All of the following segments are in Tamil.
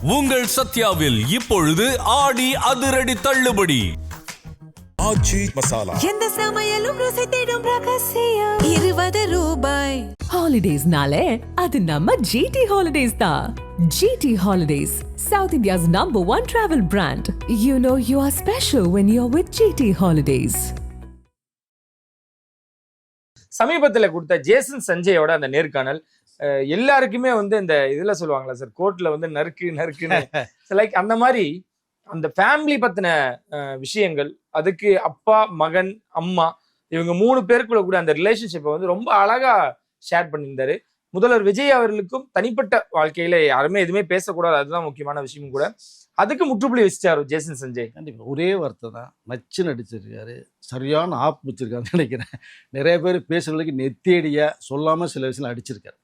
உங்கள் சத்யாவில் இப்பொழுது ஆடி அதிரடி தள்ளுபடி. ஆச்சி மசாலா எந்த சமையலும் ருசி தேடும் ரகசியம் 20 ரூபாய். Holidays-நாலே அது நம்ம GT Holidays தான். GT Holidays, South India's #1 travel brand. You know you are special when you're with GT Holidays. சமீபத்தில் கொடுத்த ஜேசன் சஞ்சயோட அந்த நேர்காணல் எல்லாருக்குமே வந்து இந்த இதுல சொல்லுவாங்களா சார், கோர்ட்ல வந்து நறுக்குன்னு லைக் அந்த மாதிரி அந்த ஃபேமிலி பத்தின விஷயங்கள், அதுக்கு அப்பா மகன் அம்மா இவங்க 3 பேருக்குள்ள கூட அந்த ரிலேஷன்ஷிப்பை வந்து ரொம்ப அழகா ஷேர் பண்ணியிருந்தாரு. முதல்வர் விஜய் அவர்களுக்கும் தனிப்பட்ட வாழ்க்கையில யாருமே எதுவுமே பேசக்கூடாது, அதுதான் முக்கியமான விஷயமும் கூட. அதுக்கு முற்றுப்புள்ளி வச்சிட்டாரு ஜேசன் சஞ்சய். கண்டிப்பா ஒரே வார்த்தை தான், நச்சு நடிச்சிருக்காரு, சரியான ஆப் வச்சிருக்காருன்னு நினைக்கிறேன். நிறைய பேர் பேசுறதுக்கு நெத்தியடியா சொல்லாம சில விஷயம் அடிச்சிருக்காரு.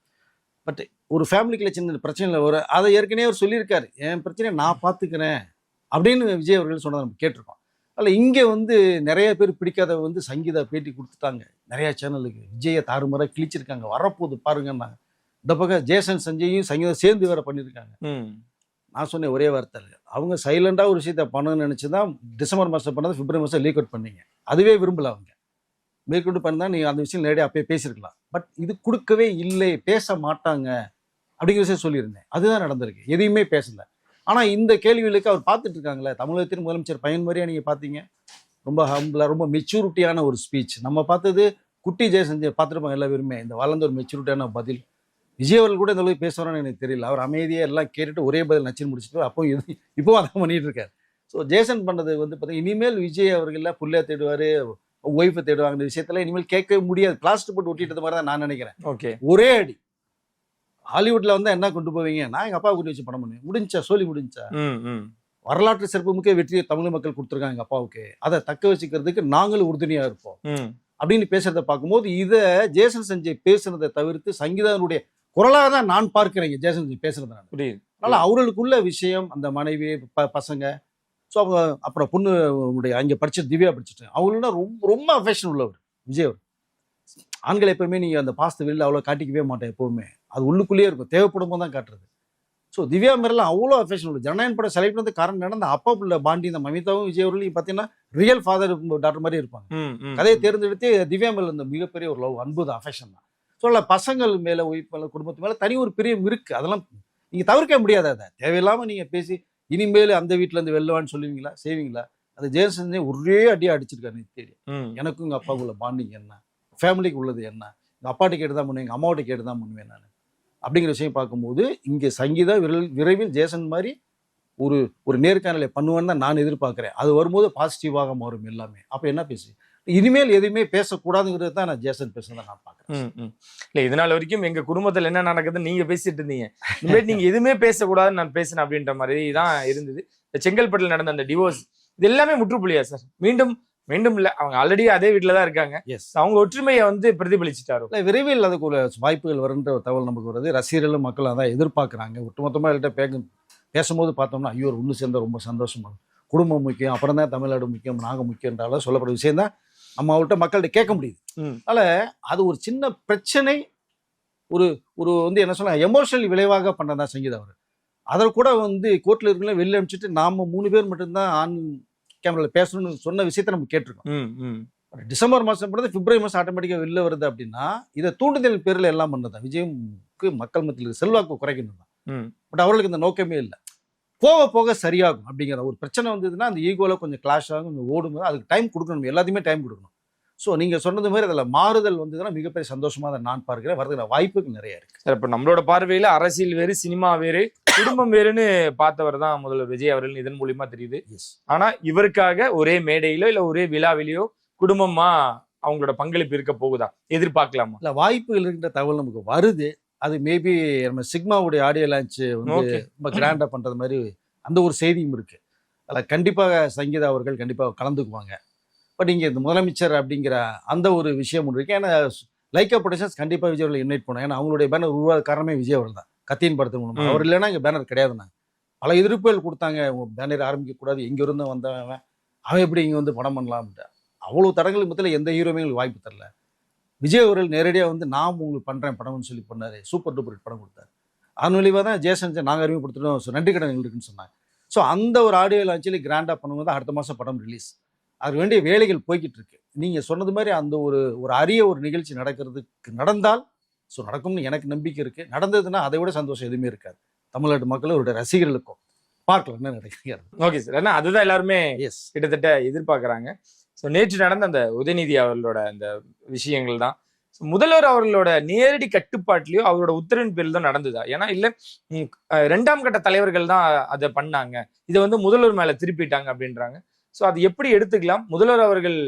பட் ஒரு ஃபேமிலிக்குள்ள சின்ன பிரச்சனையில் வர அதை ஏற்கனவே அவர் சொல்லியிருக்காரு, என் பிரச்சனையை நான் பார்த்துக்கிறேன் அப்படின்னு விஜய் அவர்கள் சொன்னதை நம்ம கேட்டிருக்கோம். அதில் இங்கே வந்து நிறைய பேர் பிடிக்காத வந்து சங்கீதா பேட்டி கொடுத்துட்டாங்க நிறையா சேனலுக்கு, விஜயை தாறுமாறாக கிழிச்சிருக்காங்க, வரப்போகுது பாருங்கன்னாங்க. இந்த பக்கம் ஜேசன் சஞ்சயும் சங்கீதா சேர்ந்து வேற பண்ணியிருக்காங்க. நான் சொன்னேன் ஒரே வார்த்தை, அவங்க சைலண்டாக ஒரு விஷயத்தை பண்ணணும்னு நினச்சி தான் டிசம்பர் மாதம் பண்ணதை பிப்ரவரி மாதம் லீக் அவுட் பண்ணீங்க. அதுவே விரும்பல அவங்க, மேற்கொண்டு பண்ணால் நீங்கள் அந்த விஷயம் நேரடியாக அப்பயே பேசியிருக்கலாம். பட் இது கொடுக்கவே இல்லை, பேச மாட்டாங்க அப்படிங்கிற விஷயம் சொல்லியிருந்தேன். அதுதான் நடந்திருக்கு, எதையுமே பேசலை. ஆனால் இந்த கேள்விகளுக்கு அவர் பார்த்துட்டு இருக்காங்களே, தமிழகத்தின் முதலமைச்சர் பையன் மாதிரியா நீங்கள் பார்த்தீங்க, ரொம்ப ஹம்பிளாக ரொம்ப மெச்சூரிட்டியான ஒரு ஸ்பீச். நம்ம பார்த்தது குட்டி ஜெயசஞ்சய் பார்த்துருப்பாங்க எல்லா பேருமே, இந்த வளர்ந்த ஒரு மெச்சூரிட்டியான பதில். விஜய் அவர்கள் கூட இந்த அளவுக்கு பேசுவாரான்னு எனக்கு தெரியல. அவர் அமைதியாக எல்லாம் கேட்டுட்டு ஒரே பதில் நச்சுன்னு முடிச்சுட்டு இப்போவும் அதான் பண்ணிட்டு இருக்காரு. ஸோ ஜேசன் பண்ணது வந்து பார்த்தீங்கன்னா இனிமேல் விஜய் அவர்கள்லாம் புள்ளையா தேடுவார், ஒய்ஃபை தேடுவாங்க விஷயத்துல இனிமேல் கேட்கவே முடியாது. பிளாஸ்டிக் போட்டு ஒட்டிட்டது மாதிரி தான் நான் நினைக்கிறேன். ஓகே, ஒரே அடி ஹாலிவுட்ல வந்து என்ன கொண்டு போவீங்க, நான் எங்க அப்பா கூட்டி வச்சு படம் பண்ணுவேன், முடிஞ்சா சொல்லி முடிஞ்சா. வரலாற்று சிறப்புமிக்க வெற்றியை தமிழ் மக்கள் கொடுத்துருக்காங்க எங்க அப்பாவுக்கு, அதை தக்க வச்சுக்கிறதுக்கு நாங்களும் உறுதுணையா இருப்போம் அப்படின்னு பேசுறத பார்க்கும்போது, இதை ஜேசன் சஞ்சய் பேசுறதை தவிர்த்து சங்கீதாவுடைய குரலாக தான் நான் பார்க்கிறேன் ஜேசன் சஞ்சய் பேசுறதை. அதனால அவர்களுக்குள்ள விஷயம், அந்த மனைவி பசங்க, ஸோ அவங்க அப்புறம் பொண்ணுடைய அங்கே படிச்சு திவ்யா படிச்சுட்டு அவங்களோட ரொம்ப ரொம்ப அஃபெக்ஷன் உள்ளவர் விஜய் அவர். ஆண்கள் எப்பவுமே நீங்கள் அந்த பாசத்தை வெளியில் அவ்வளோ காட்டிக்கவே மாட்டேன், எப்போவுமே அது உள்ளுக்குள்ளேயே இருக்கும், தேவைப்படும் போது தான் காட்டுறது. ஸோ திவ்யா மேரெல்லாம் அவ்வளோ அஃபெக்ஷன் உள்ள. ஜனநாயகன் படம் செலக்ட் பண்ணது காரணம் நடந்த அப்பா பிள்ளை பாண்டி, இந்த மமிதாவும் விஜய் அவர்களும் பார்த்தீங்கன்னா ரியல் ஃபாதர் டாக்டர் மாதிரி இருப்பாங்க. கதையை தேர்ந்தெடுத்து திவ்யா மேல இந்த மிகப்பெரிய ஒரு லவ், அன்பு தான், அஃபெக்ஷன் தான். ஸோ பசங்கள் மேலே ஒய்ஃப் மேலே குடும்பத்து மேலே தனி ஒரு பிரியம் இருக்குது. அதெல்லாம் நீங்கள் தவிர்க்க முடியாது. அதை தேவையில்லாமல் நீங்கள் பேசி இனிமேல் அந்த வீட்டிலேருந்து வெல்லுவான்னு சொல்லுவீங்களா, செய்வீங்களா? அது ஜேசன் ஒரே அடியாக அடிச்சிருக்காரு தேடி. எனக்கும் எங்கள் அப்பாவுக்குள்ள பாண்டிங் என்ன, ஃபேமிலிக்கு உள்ளது என்ன, எங்கள் அப்பாட்ட கேட்டு தான் பண்ணுவேன், எங்கள் அம்மாவோட கேட்டு தான் பண்ணுவேன் நான் அப்படிங்கிற விஷயம் பார்க்கும்போது, இங்கே சங்கீதா விரைவில் ஜேசன் மாதிரி ஒரு நேர்காணலை பண்ணுவேன்னு தான் நான் எதிர்பார்க்குறேன். அது வரும்போது பாசிட்டிவாக மாறும் எல்லாமே. அப்போ என்ன பேசு, இனிமேல் எதுவுமே பேசக்கூடாதுங்கிறது தான் நான் ஜேசன் பேசுறதை நான் பார்க்குறேன். இல்லை, இதனால வரைக்கும் எங்கள் குடும்பத்தில் என்ன நடக்குதுன்னு நீங்கள் பேசிட்டு இருந்தீங்க, இனிமேல் நீங்கள் எதுவுமே பேசக்கூடாதுன்னு நான் பேசினேன் அப்படின்ற மாதிரி தான் இருந்தது. செங்கல்பட்டில் நடந்த அந்த டிவோர்ஸ், இது எல்லாமே முற்றுப்புள்ளியா சார்? மீண்டும் இல்லை, அவங்க ஆல்ரெடி அதே வீட்டில் தான் இருக்காங்க. அவங்க ஒற்றுமையை வந்து பிரதிபலிச்சுட்டாரு. இல்லை, விரைவில் அதுக்கு ஒரு வாய்ப்புகள் வருன்ற ஒரு தகவல் நமக்கு வருது. ரசிகர்களும் மக்கள் அதான் எதிர்பார்க்குறாங்க. ஒட்டுமொத்தமாக பேசும்போது பார்த்தோம்னா ஐயோ ஒன்று சேர்ந்தா ரொம்ப சந்தோஷமா, குடும்பம் முக்கியம், அப்புறம் தான் தமிழ்நாடு முக்கியம், நாங்கள் முக்கியன்றால சொல்லப்படுற விஷயம் தான் நம்ம அவர்கிட்ட மக்கள்கிட்ட கேட்க முடியுது. அதனால் அது ஒரு சின்ன பிரச்சனை, ஒரு வந்து என்ன சொல்ல எமோஷனல் விளைவாக பண்ணதான் சங்கீதா அவர். அதில் கூட வந்து கோர்ட்டில் இருக்கல வெளில அனுப்பிச்சிட்டு நாம் 3 பேர் மட்டும்தான் ஆன் கேமராவில் பேசணும்னு சொன்ன விஷயத்தை நம்ம கேட்டிருக்கோம். டிசம்பர் மாதம் படுறது பிப்ரவரி மாதம் ஆட்டோமேட்டிக்காக வெளில வருது அப்படின்னா, இதை தூண்டுதல் பேரில் எல்லாம் பண்ணதான் விஜய்க்கு மக்கள் மத்தியில் செல்வாக்கு குறைக்கணும் தான். பட் அவர்களுக்கு இந்த நோக்கமே இல்லை. போக போக சரியாகும் அப்படிங்கிற ஒரு பிரச்சனை வந்ததுன்னா அந்த ஈகோவில் கொஞ்சம் கிளாஷ் ஆகும், கொஞ்சம் ஓடுங்க, அதுக்கு டைம் கொடுக்கணும், எல்லாத்தையுமே டைம் கொடுக்கணும். ஸோ நீங்கள் சொன்னது மாதிரி அதில் மாறுதல் வந்ததுன்னா மிகப்பெரிய சந்தோஷமாக அதை நான் பார்க்கிறேன். வரதுக்கு வாய்ப்புகள் நிறைய இருக்கு சார். இப்போ நம்மளோட பார்வையில் அரசியல் வேறு, சினிமா வேறு, குடும்பம் வேறுன்னு பார்த்தவர் தான் முதல்வர் விஜய் அவர்கள், இதன் மூலியமா தெரியுது. ஆனா இவருக்காக ஒரே மேடையிலோ இல்லை ஒரே விழாவிலையோ குடும்பமா அவங்களோட பங்களிப்பு இருக்க போகுதா, எதிர்பார்க்கலாமா? இல்லை, வாய்ப்புகள் இருக்கின்ற தகவல் நமக்கு வருது. அது மேபி நம்ம சிக்மாவுடைய ஆடியோ லான்ச் வந்து ரொம்ப கிராண்டாக பண்ணுறது மாதிரி அந்த ஒரு செய்தியும் இருக்குது. அதில் கண்டிப்பாக சங்கீதா அவர்கள் கண்டிப்பாக கலந்துக்குவாங்க. பட் இங்கே இந்த முதலமைச்சர் அப்படிங்கிற அந்த ஒரு விஷயம் ஒன்று இருக்குது. ஏன்னா லைக்கா ப்ரொடக்ஷன்ஸ் கண்டிப்பாக விஜய் அவர்கள் இன்வைட் பண்ணுவோம். ஏன்னா அவங்களுடைய பேனர் உருவாத காரணமே விஜய் அவர்கள் தான், கத்தியின் படத்தின் மூலமாக. அவர் இல்லைன்னா இங்கே பேனர் கிடையாதுண்ணா. பல எதிர்ப்புகள் கொடுத்தாங்க, பேனர் ஆரம்பிக்கக்கூடாது, எங்கே இருந்தும் வந்தவன் அவன் எப்படி இங்கே வந்து படம் பண்ணலாம்ட்டு. அவ்வளோ தடங்களுக்கு மத்தியில் எந்த ஹீரோமே எங்களுக்கு வாய்ப்பு தரல. விஜய் அவர்கள் நேரடியாக வந்து நான் உங்களுக்கு பண்ணுறேன் படம்னு சொல்லி பண்ணார், சூப்பர் டூப்பர் படம் கொடுத்தாரு. அதன் விளைவாக தான் ஜெயசஞ்சய் நாங்கள் அறிமுகப்படுத்தினோம், ஸோ நன்றி கடன் இருக்குன்னு சொன்னாங்க. ஸோ அந்த ஒரு ஆடியோ லான்ச்சில் கிராண்டாக பண்ணும்போது தான் அடுத்த மாதம் படம் ரிலீஸ். அது வேண்டிய வேலைகள் போய்கிட்டு இருக்கு. நீங்கள் சொன்னது மாதிரி அந்த ஒரு அரிய ஒரு நிகழ்ச்சி நடந்தால் ஸோ நடக்கும்னு எனக்கு நம்பிக்கை இருக்குது. நடந்ததுன்னா அதை விட சந்தோஷம் எதுவுமே இருக்காது தமிழ்நாட்டு மக்கள், அவருடைய ரசிகர்களுக்கும். பார்க்கலாம் என்ன நடக்கிறது. ஓகே சார், ஏன்னா அதுதான் எல்லாருமே எஸ், கிட்டத்தட்ட எதிர்பார்க்குறாங்க. ஸோ நேற்று நடந்த அந்த உதயநிதி அவர்களோட அந்த விஷயங்கள் தான் முதல்வர் அவர்களோட நேரடி கட்டுப்பாட்டிலையோ அவரோட உத்தரவின் பேரில் தான் நடந்ததா? ஏன்னா இல்லை 2ஆம் கட்ட தலைவர்கள் தான் அதை பண்ணாங்க, இதை வந்து முதல்வர் மேலே திருப்பிட்டாங்க அப்படின்றாங்க. ஸோ அது எப்படி எடுத்துக்கலாம்? முதல்வர் அவர்கள்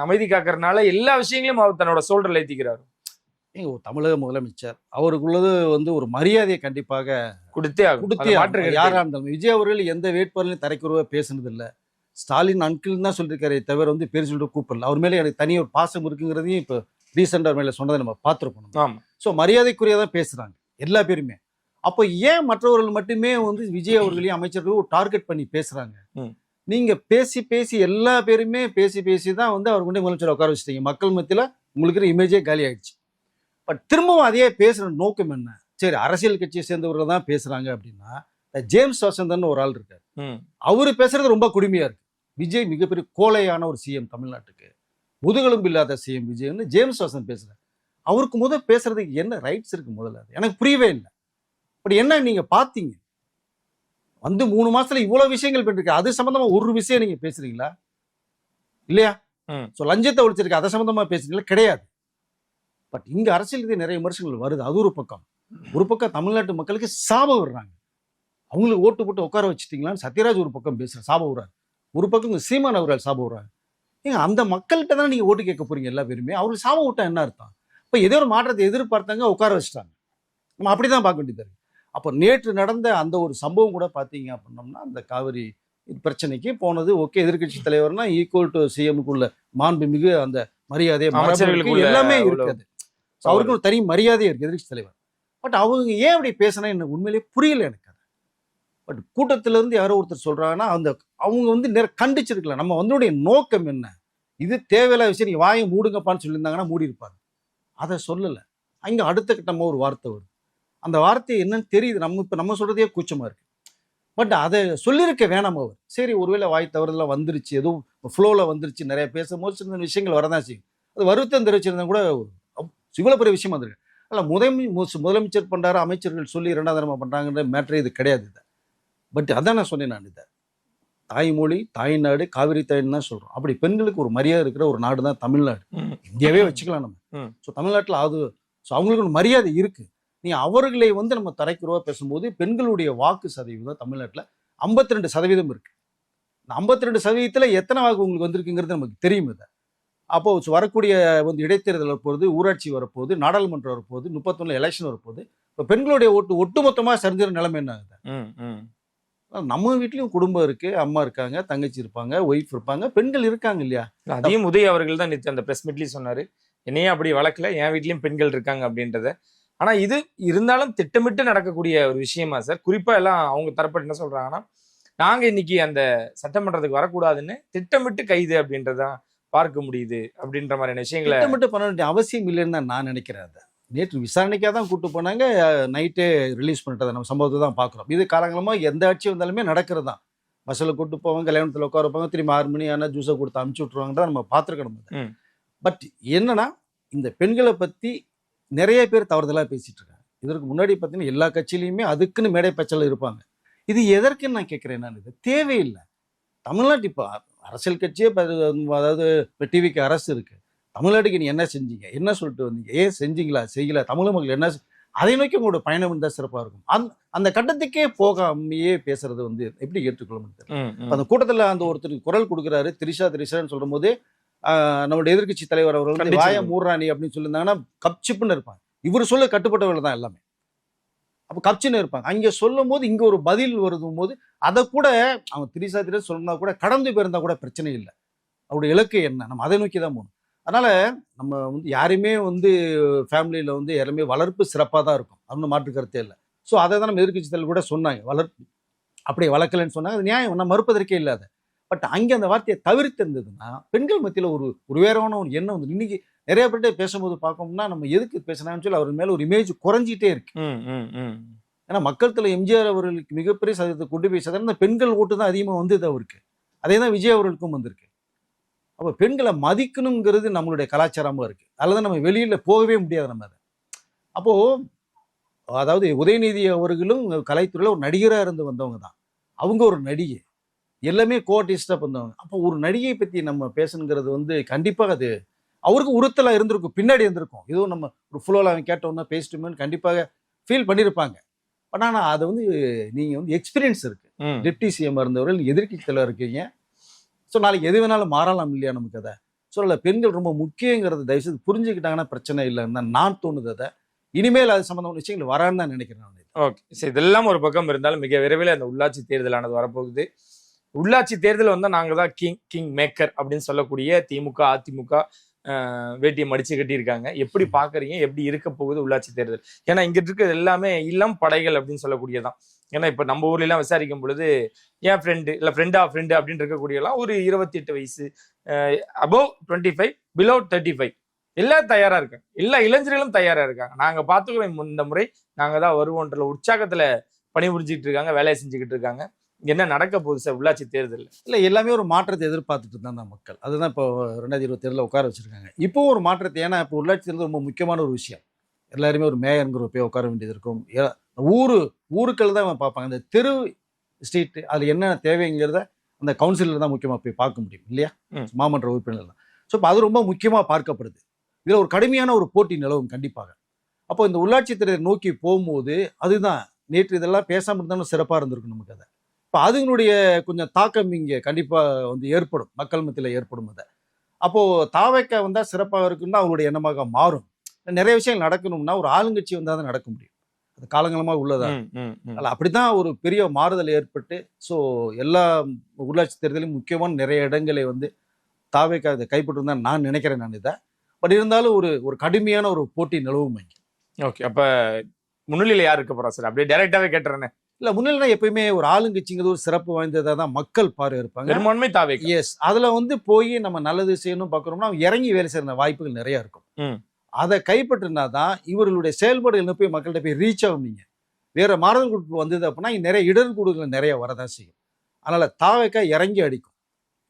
அமைதி காக்கிறதுனால எல்லா விஷயங்களையும் அவர் தன்னோட சோல்டரில் ஏற்றிக்கிறாரு. ஒரு தமிழக முதலமைச்சர் அவருக்குள்ளது வந்து ஒரு மரியாதையை கண்டிப்பாக கொடுத்தே யாரா இருந்தாலும். விஜய் அவர்கள் எந்த வேட்பாளரையும் தரைக்குறவா பேசுனது இல்லை. ஸ்டாலின் அங்கிள் தான் சொல்லியிருக்காரு, தவிர வந்து பேர் சொல்லிட்டு கூப்பிடல. அவர் மேலே எனக்கு தனி ஒரு பாசம் இருக்குங்கிறதையும் இப்போ ரீசெண்டாக மேலே சொன்னதை நம்ம பார்த்துருக்கணும். ஆமாம். ஸோ மரியாதைக்குரியதான் பேசுகிறாங்க எல்லா பேருமே. அப்போ ஏன் மற்றவர்கள் மட்டுமே வந்து விஜய் அவர்களையும் அமைச்சர்களையும் டார்கெட் பண்ணி பேசுகிறாங்க? நீங்கள் பேசி எல்லா பேருமே பேசி தான் வந்து அவர் கொண்டு முதலமைச்சர் உட்கார வச்சுட்டீங்க. மக்கள் மத்தியில் உங்களுக்கு இமேஜே காலி ஆயிடுச்சு. பட் திரும்பவும் அதே பேசுகிற நோக்கம் என்ன? சரி, அரசியல் கட்சியை சேர்ந்தவர்கள் தான் பேசுகிறாங்க அப்படின்னா, ஜேம்ஸ் வசந்தன் ஒரு ஆள் இருக்கார், அவரு பேசுறது ரொம்ப கொடுமையா இருக்கு. விஜய் மிகப்பெரிய கோழையான ஒரு சிஎம், தமிழ்நாட்டுக்கு முதுகெலும்பு இல்லாத சிஎம் விஜய்னு ஜேம்ஸ் வசந்த் பேசுறாரு. அவருக்கு பேசுறதுக்கு என்ன ரைட்ஸ் இருக்கு? முதல்ல எனக்கு புரியவே இல்லை. பட் என்ன நீங்க பாத்தீங்க வந்து 3 மாசத்துல இவ்வளவு விஷயங்கள் பண்ணிருக்கு, அது சம்பந்தமா ஒரு விஷயம் நீங்க பேசுறீங்களா? இல்லையா? லஞ்சத்தை ஒழிச்சிருக்கு, அதை சம்பந்தமா பேசுறீங்களா? கிடையாது. பட் இங்க அரசியல் நிறைய விமர்சனங்கள் வருது. அது ஒரு பக்கம் தமிழ்நாட்டு மக்களுக்கு சாபம் விடுறாங்க. அவங்களுக்கு ஓட்டு போட்டு உட்கார வச்சுட்டீங்களான்னு சத்யராஜ் ஒரு பக்கம் பேசுற சாபம் விடுறாரு, ஒரு பக்கம் சீமான் அவர்கள் சாபம் விடுறாரு. ஏங்க அந்த மக்கள்கிட்ட தான் நீங்க ஓட்டு கேட்க போறீங்க எல்லா பேருமே. அவருக்கு சாபம் விட்டா என்ன அர்த்தம்? இப்போ ஏதோ ஒரு மாற்றத்தை எதிர்பார்த்தாங்க, உட்கார வச்சுட்டாங்க. நம்ம அப்படிதான் பார்க்க வேண்டியது இருக்கு. அப்போ நேற்று நடந்த அந்த ஒரு சம்பவம் கூட பார்த்தீங்க அப்படின்னோம்னா, அந்த காவிரி பிரச்சனைக்கு போனது ஓகே, எதிர்கட்சி தலைவர்னா ஈக்குவல் டு சிஎம்க்குள்ள மாண்புமிகு அந்த மரியாதை எல்லாமே இருக்குது. அவருக்கு ஒரு தனி மரியாதை இருக்கு எதிர்கட்சி தலைவர். பட் அவங்க ஏன் அப்படி பேசினா எனக்கு உண்மையிலேயே புரியல எனக்கு. பட் கூட்டத்தில இருந்து யாரோ ஒருத்தர் சொல்றாங்கன்னா அவங்க வந்து கண்டிச்சிருக்கலாம். நம்ம வந்து நோக்கம் என்ன, இது தேவையில்லாத விஷயம், நீங்க வாயை மூடுங்கப்பான்னு சொல்லியிருந்தாங்கன்னா மூடி இருப்பாங்க. அதை சொல்லலை. அங்க அடுத்த கட்டமா ஒரு வார்த்தை வருது. அந்த வார்த்தை என்னன்னு தெரியுது, நம்ம சொல்றதே கூச்சமா இருக்கு. பட் அதை சொல்லியிருக்க வேணாம் அவர். சரி, ஒருவேளை வாய் தவறுதெல்லாம் வந்துருச்சு, எதுவும் ஃப்ளோவில் வந்துருச்சு, நிறைய பேசும்போது சின்ன விஷயங்கள் வரதான் செய்யும். அது வருத்தம் தெரிவிச்சிருந்தா கூட இவ்வளோ பெரிய விஷயம் வந்துருக்கு. அதில் முதலமைச்சர் பண்ணுறாரு, அமைச்சர்கள் சொல்லி 2ஆம் தரமாக பண்ணுறாங்கன்ற மேட்ரே இது கிடையாது. இதை பட் அதான் நான் சொன்னேன், நான் இதை தாய்மொழி தாய்நாடு காவிரி தாயின்னு தான் சொல்கிறோம். அப்படி பெண்களுக்கு ஒரு மரியாதை இருக்கிற ஒரு நாடு தான் தமிழ்நாடு. இந்தியாவே வச்சுக்கலாம் நம்ம. ஸோ தமிழ்நாட்டில் அவங்களுக்கு ஒரு மரியாதை இருக்குது. நீ அவர்களை வந்து நம்ம தரைக்குறவா பேசும்போது பெண்களுடைய வாக்கு சதவீதம் தமிழ்நாட்டில் 52% இருக்கு. இந்த 52% எத்தனை வாக்கு உங்களுக்கு வந்திருக்குங்கிறது நமக்கு தெரியும். இதை அப்போ வரக்கூடிய வந்து இடைத்தேர்தல் வரப்போகுது, ஊராட்சி வரப்போகுது, நாடாளுமன்றம் வரப்போகுது, 31 எலெக்ஷன் வரப்போகுது. இப்போ பெண்களுடைய ஓட்டு ஒட்டுமொத்தமாக சரிஞ்சிற நிலைமை என்ன ஆகுது? நம்ம வீட்லயும் குடும்பம் இருக்கு, அம்மா இருக்காங்க, தங்கச்சி இருப்பாங்க, ஒய்ஃப் இருப்பாங்க, பெண்கள் இருக்காங்க இல்லையா? அதையும் உதய் அவர்கள் தான் நேற்று அந்த பிரஸ் மீட்லயும் சொன்னாரு, என்னையே அப்படி வளர்க்கல, என் வீட்லயும் பெண்கள் இருக்காங்க அப்படின்றத. ஆனா இது இருந்தாலும் திட்டமிட்டு நடக்கக்கூடிய ஒரு விஷயமா சார்? குறிப்பா எல்லாம் அவங்க தரப்பட்டு என்ன சொல்றாங்கன்னா, நாங்க இன்னைக்கு அந்த சட்டமன்றத்துக்கு வரக்கூடாதுன்னு திட்டமிட்டு கைது அப்படின்றதான் பார்க்க முடியுது அப்படின்ற மாதிரியான விஷயங்களை திட்டமிட்டு பண்ண வேண்டிய அவசியம் இல்லைன்னு தான் நான் நினைக்கிறேன். அதை நேற்று விசாரணைக்காக தான் கூட்டு போனாங்க, நைட்டே ரிலீஸ் பண்ணிட்டதை நம்ம சம்பவத்தை தான் பார்க்குறோம். இது காலங்காலமாக எந்த ஆட்சி வந்தாலுமே நடக்கிறது தான். பஸ்ஸில் கூட்டு போவாங்க, கல்யாணத்தில் உட்கார வைப்பாங்க, திரும்பி 6 மணி ஆனால் ஜூஸை கொடுத்து அமுச்சு விட்ருவாங்கன்றத நம்ம பார்த்துருக்கணும். பட் என்னன்னா, இந்த பெண்களை பற்றி நிறைய பேர் தவறுதலாக பேசிட்டு இருக்காங்க. இதற்கு முன்னாடி பார்த்தீங்கன்னா எல்லா கட்சியிலையுமே அதுக்குன்னு மேடை பச்சல இருப்பாங்க. இது எதற்குன்னு நான் கேட்குறேன். நான் இது தேவையில்லை. தமிழ்நாட்டு இப்போ அரசியல் கட்சியே அதாவது இப்போ டிவிக்கு அரசு இருக்குது. தமிழ்நாட்டுக்கு நீ என்ன செஞ்சீங்க, என்ன சொல்லிட்டு வந்தீங்க, ஏன் செஞ்சீங்களா செய்யல, தமிழ் மக்கள் என்ன, அதை நோக்கி உங்களோட பயணம் இருந்தால் சிறப்பாக இருக்கும். அந்த கட்டத்துக்கே போகாமையே பேசுறது வந்து எப்படி ஏற்றுக்கொள்ள முடியாது? அந்த கூட்டத்தில் அந்த ஒருத்தருக்கு குரல் கொடுக்குறாரு, திரிஷான்னு சொல்லும் போதே நம்மளுடைய எதிர்கட்சி தலைவர் அவர்கள் வந்து வாய மூர்ராணி அப்படின்னு சொல்லியிருந்தாங்கன்னா கப்சிப்புன்னு இருப்பாங்க. இவர் சொல்ல கட்டுப்பட்டவர்கள் தான் எல்லாமே. அப்போ கப்சின்னு இருப்பாங்க. அங்கே சொல்லும் போது இங்கே ஒரு பதில் வருதும் போது அதை கூட அவங்க திரிஷா சொன்னா கூட கடந்து போயிருந்தா கூட பிரச்சனை இல்லை. அவருடைய இலக்கு என்ன, நம்ம அதை நோக்கி தான் போகணும். அதனால நம்ம வந்து யாருமே வந்து ஃபேமிலியில் வந்து எல்லாமே வளர்ப்பு சிறப்பாக தான் இருக்கும், அப்படின்னு மாற்று கருத்தே இல்லை. ஸோ அதை தான் நம்ம எதிர்கட்சி தலைவர் கூட சொன்னாங்க, வளர்ப்பு அப்படி வளர்க்கலன்னு சொன்னாங்க. அது நியாயம், நான் மறுப்பதற்கே இல்லாத. பட் அங்கே அந்த வார்த்தையை தவிர்த்திருந்ததுன்னா பெண்கள் மத்தியில் ஒரு வேறான ஒரு எண்ணம் வந்து இன்னைக்கு நிறைய பேர்கிட்ட பேசும்போது பார்க்கணும்னா நம்ம எதுக்கு பேசினான்னு சொல்லி அவர் மேலே ஒரு இமேஜ் குறைஞ்சிட்டே இருக்கு. ஏன்னா மக்கள் எம்ஜிஆர் அவர்களுக்கு மிகப்பெரிய சதவீதத்தை கொண்டு போய் சேர்த்தாரு. அந்த பெண்கள் ஓட்டு தான் அதிகமாக வந்தது அவருக்கு. அதே தான் விஜய் அவர்களுக்கும் வந்திருக்கு. அப்போ பெண்களை மதிக்கணுங்கிறது நம்மளுடைய கலாச்சாரமாக இருக்குது. அதில் தான் நம்ம வெளியில் போகவே முடியாது நம்ம அதை. அப்போது அதாவது உதயநிதி அவர்களும் கலைத்துறையில் ஒரு நடிகராக இருந்து வந்தவங்க தான். அவங்க ஒரு நடிகை, எல்லாமே கோஆர்டிஸ்டாக வந்தவங்க. அப்போ ஒரு நடிகை பற்றி நம்ம பேசணுங்கிறது வந்து கண்டிப்பாக அது அவருக்கு உறுத்தலாக இருந்திருக்கும், பின்னாடி இருந்திருக்கும். ஏதோ நம்ம ஒரு ஃப்ளோவில் அவன் கேட்டோம்னா பேசிட்டோம்னு கண்டிப்பாக ஃபீல் பண்ணியிருப்பாங்க. பட் ஆனால் அது வந்து நீங்கள் வந்து எக்ஸ்பீரியன்ஸ் இருக்குது. டெப்டி சிஎம் இருந்தவர்கள் எதிர்க்கட்சி தலைவர் இருக்கீங்க. ஸோ நாளைக்கு எது வேணாலும் மாறலாம் இல்லையா நமக்கு அதை. ஸோ அதில் பெண்கள் ரொம்ப முக்கியங்கிறது தயவுசெய்து புரிஞ்சுக்கிட்டாங்கன்னா பிரச்சனை இல்லைன்னு தான் நான் தோணுது. அதை இனிமேல் அது சம்மந்தமான விஷயங்கள் வரான்னு தான் நினைக்கிறேன். ஓகே, சரி, இதெல்லாம் ஒரு பக்கம் இருந்தாலும் மிக விரைவில் அந்த உள்ளாட்சி தேர்தலானது வரப்போகுது. உள்ளாட்சி தேர்தல் வந்தால் நாங்கள் தான் கிங் மேக்கர் அப்படின்னு சொல்லக்கூடிய திமுக அதிமுக வேட்டியை மடிச்சு கட்டியிருக்காங்க. எப்படி பார்க்குறீங்க, எப்படி இருக்க போகுது உள்ளாட்சி தேர்தல்? ஏன்னா இங்கே இருக்கிறது எல்லாமே இளம் படைகள் அப்படின்னு சொல்லக்கூடியதான். ஏன்னா இப்போ நம்ம ஊர்லாம் விசாரிக்கும் பொழுது என் ஃப்ரெண்டு இல்லை ஃப்ரெண்டு அப்படின்னு இருக்கக்கூடியலாம் ஒரு 28 வயசு, அபோவ் 25, பிலோ 35 எல்லாம் தயாராக இருக்காங்க. எல்லா இளைஞர்களும் தயாராக இருக்காங்க. நாங்கள் பார்த்துக்கிறோம், இந்த முறை நாங்கள் தான் வருவோன்ற உற்சாகத்தில் பணிபுரிஞ்சிக்கிட்டு இருக்காங்க, வேலையை செஞ்சுக்கிட்டு இருக்காங்க. என்ன நடக்க போகுது சார் உள்ளாட்சி தேர்தலில்? இல்லை, எல்லாமே ஒரு மாற்றத்தை எதிர்பார்த்துட்டு தான் மக்கள். அதுதான் இப்போ 2027 உட்கார வச்சுருக்காங்க. இப்போவும் ஒரு மாற்றத்தை, ஏன்னா இப்போ உள்ளாட்சி தேர்தல் ரொம்ப முக்கியமான ஒரு விஷயம். எல்லாருமே ஒரு மேயருங்கிற போய் உட்கார வேண்டியது இருக்கும். ஊருக்கள் தான் பார்ப்பாங்க. அந்த தெரு ஸ்ட்ரீட்டு அதில் என்ன தேவைங்கிறத அந்த கவுன்சிலர் தான் முக்கியமாக போய் பார்க்க முடியும் இல்லையா, மாமன்ற உறுப்பினர் தான். ஸோ இப்போ அது ரொம்ப முக்கியமாக பார்க்கப்படுது. இதில் ஒரு கடுமையான ஒரு போட்டி நிலவும் கண்டிப்பாக. அப்போ இந்த உள்ளாட்சி தேர்தலை நோக்கி போகும்போது அதுதான் நேற்று இதெல்லாம் பேசாமல் இருந்தாலும் சிறப்பாக இருந்திருக்கும் நமக்கு. அதை இப்போ அதுங்களுடைய கொஞ்சம் தாக்கம் இங்கே கண்டிப்பாக வந்து ஏற்படும், மக்கள் மத்தியில் ஏற்படும். அதை அப்போது தாவைக்கா வந்தால் சிறப்பாக இருக்குன்னா அவங்களுடைய எண்ணமாக மாறும். நிறைய விஷயங்கள் நடக்கணும்னா ஒரு ஆளுங்கட்சி வந்தால் தான் நடக்க முடியும். அது காலங்காலமாக உள்ளதா. அப்படிதான் ஒரு பெரிய மாறுதல் ஏற்பட்டு ஸோ எல்லா உள்ளாட்சி தேர்தலையும் முக்கியமான நிறைய இடங்களை வந்து தாவைக்கா இதை கைப்பற்றும் தான் நான் நினைக்கிறேன். நான் இதை பட் இருந்தாலும் ஒரு கடுமையான ஒரு போட்டி நிலவும். ஓகே, அப்போ முன்னிலையில் யார் இருக்க போறா சார்? அப்படியே டைரக்டாவே கேட்டுறேன். இல்லை, முன்னிலைனா எப்பயுமே ஒரு ஆளுங்கட்சிங்கிறது ஒரு சிறப்பு வாய்ந்ததாக தான் மக்கள் பார்வை இருப்பாங்க. பெரும்பான்மை தாவே. எஸ், அதில் வந்து போய் நம்ம நல்லது செய்யணும் பார்க்குறோம்னா அவங்க இறங்கி வேலை செய்கிற வாய்ப்புகள் நிறையா இருக்கும். அதை கைப்பற்றினா தான் இவர்களுடைய செயல்பாடுகள் போய் மக்கள்கிட்ட போய் ரீச் ஆகும். நீங்கள் வேறு மாறுதல் குரூப் வந்தது அப்படின்னா நிறைய இடர்கூடுகள் நிறைய வரதான் செய்யும். அதனால் தாவைக்கா இறங்கி அடிக்கும்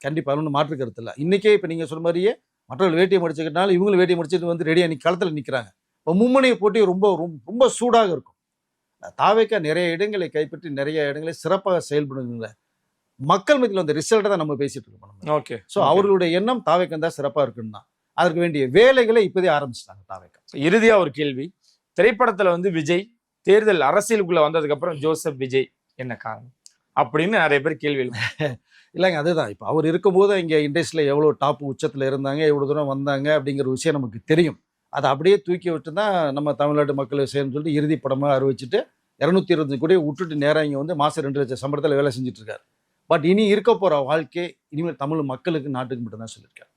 கண்டிப்பாக, ஒன்றும் மாற்று கருத்து இல்லை. இன்றைக்கே இப்போ நீங்கள் சொன்ன மாதிரியே மற்றவர்கள் வேட்டியை முடிச்சுக்கிட்டாலும் இவங்களும் வேட்டியை முடிச்சுட்டு வந்து ரெடியாக களத்தில் நிற்கிறாங்க. இப்போ மும்மனையை போட்டி ரொம்ப ரொம்ப சூடாக இருக்கும். தாவைக்கா நிறைய இடங்களை கைப்பற்றி நிறைய இடங்களை சிறப்பாக செயல்படுங்க. மக்கள் மத்தியில் அந்த ரிசல்ட்டை தான் நம்ம பேசிட்டு இருக்கோம். ஓகே, ஸோ அவர்களுடைய எண்ணம் தாவைக்கா தான் சிறப்பாக இருக்குன்னு தான். அதற்கு வேண்டிய வேலைகளை இப்போதே ஆரம்பிச்சிட்டாங்க தாவைக்கா. இறுதியா ஒரு கேள்வி, திரைப்படத்துல வந்து விஜய் தேர்தல் அரசியலுக்குள்ள வந்ததுக்கு அப்புறம் ஜோசப் விஜய் என்ன காரணம் அப்படின்னு நிறைய பேர் கேள்வி இல்லைங்க. அதுதான் இப்போ அவர் இருக்கும்போது இங்கே இண்டஸ்ட்ரியில் எவ்வளோ டாப் உச்சத்தில் இருந்தாங்க, எவ்வளோ தூரம் வந்தாங்க அப்படிங்கிற விஷயம் நமக்கு தெரியும். அதை அப்படியே தூக்கி விட்டு தான் நம்ம தமிழ்நாட்டு மக்களை சேர்ந்து சொல்லிட்டு இறுதி படமாக அறிவிச்சுட்டு 220 கோடி விட்டுட்டு நேரம் இங்கே வந்து மாதம் 2 லட்சம் சம்பளத்தில் வேலை செஞ்சுட்டு இருக்காரு. பட் இனி இருக்க போகிற வாழ்க்கை இனிமேல் தமிழ் மக்களுக்கு நாட்டுக்கு மட்டும் தான் சொல்லியிருக்காரு.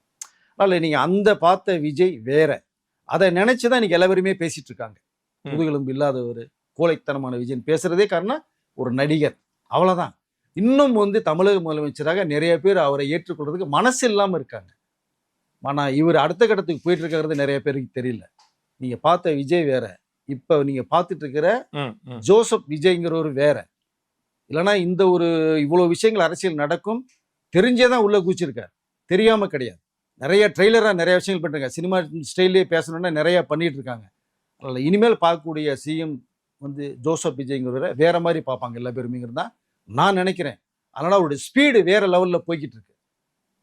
அதனால் நீங்கள் அந்த பார்த்த விஜய் வேற, அதை நினச்சி தான் இன்றைக்கி எல்லாருமே பேசிகிட்டு இருக்காங்க. முதுகெலும்பு இல்லாதவர், கோழைத்தனமான விஜயன் பேசுகிறதே காரணம் ஒரு நடிகர், அவ்வளோதான். இன்னும் வந்து தமிழக முதலமைச்சராக நிறைய பேர் அவரை ஏற்றுக்கொள்றதுக்கு மனசு இல்லாமல் இருக்காங்க. ஆனால் இவர் அடுத்த கட்டத்துக்கு போயிட்டு இருக்கிறது நிறைய பேருக்கு தெரியல. நீங்கள் பார்த்த விஜய் வேற, இப்போ நீங்கள் பார்த்துட்டு இருக்கிற ஜோசப் விஜய்ங்கிறவர் வேற. இல்லைனா இந்த ஒரு இவ்வளோ விஷயங்கள் அரசியல் நடக்கும் தெரிஞ்சே தான் உள்ளே குதிச்சிருக்கார், தெரியாமல் கிடையாது. நிறைய ட்ரெய்லராக நிறைய விஷயங்கள் பண்ணுறாங்க, சினிமா ஸ்டைல்லே பேசணுன்னா நிறையா பண்ணிகிட்டு இருக்காங்க. அதில் இனிமேல் பார்க்கக்கூடிய சிஎம் வந்து ஜோசப் விஜய்ங்கிறவரை வேற மாதிரி பார்ப்பாங்க எல்லா பேருமேங்கிறது தான் நான் நினைக்கிறேன். அதனால் அவருடைய ஸ்பீடு வேற லெவலில் போய்கிட்டு இருக்கு.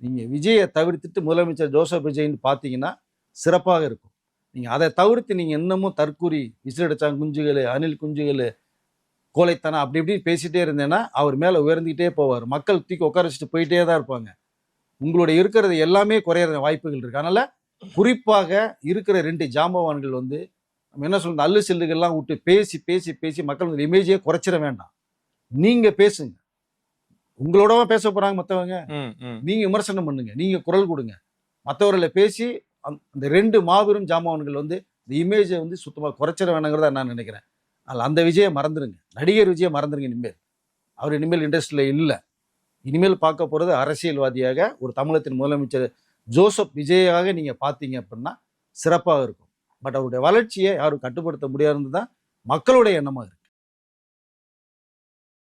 நீங்கள் விஜயை தவிர்த்துட்டு முதலமைச்சர் ஜோசப் விஜய்ன்னு பார்த்தீங்கன்னா சிறப்பாக இருக்கும். நீங்கள் அதை தவிர்த்து நீங்கள் இன்னமும் தற்கூரி விசிலடிச்சாங்க குஞ்சுகள், அணில் குஞ்சுகள், கோழைத்தனம் அப்படி இப்படின்னு பேசிகிட்டே இருந்தேன்னா அவர் மேலே உயர்ந்துக்கிட்டே போவார். மக்கள் தூக்கி உட்கார வச்சுட்டு போயிட்டே தான் இருப்பாங்க. உங்களுடைய இருக்கிறது எல்லாமே குறையிற வாய்ப்புகள் இருக்குது. அதனால் குறிப்பாக இருக்கிற 2 ஜாம்பவான்கள் வந்து நம்ம என்ன சொல்றது, அல்லு செல்லுகள்லாம் விட்டு பேசி பேசி பேசி மக்கள் இமேஜையே குறைச்சிட வேண்டாம். நீங்கள் பேசுங்க, உங்களோட பேச போகிறாங்க மற்றவங்க, நீங்கள் விமர்சனம் பண்ணுங்க, நீங்கள் குரல் கொடுங்க. மற்றவர்களை பேசி அந்த 2 மாபெரும் ஜாம்பவான்கள் வந்து இந்த இமேஜை வந்து சுத்தமாக குறைச்சிட வேணாங்கிறத நான் நினைக்கிறேன். அதில் அந்த விஜயை மறந்துடுங்க, நடிகர் விஜயை மறந்துடுங்க. இனிமேல் அவர் இனிமேல் இண்டஸ்ட்ரியில் இல்லை. இனிமேல் பார்க்க போகிறது அரசியல்வாதியாக ஒரு தமிழகத்தின் முதலமைச்சர் ஜோசப் விஜயாக நீங்கள் பார்த்தீங்க அப்படின்னா சிறப்பாக இருக்கும். பட் அவருடைய வளர்ச்சியை யாரும் கட்டுப்படுத்த முடியாதுன்னு தான் மக்களுடைய எண்ணமாக இருக்குது.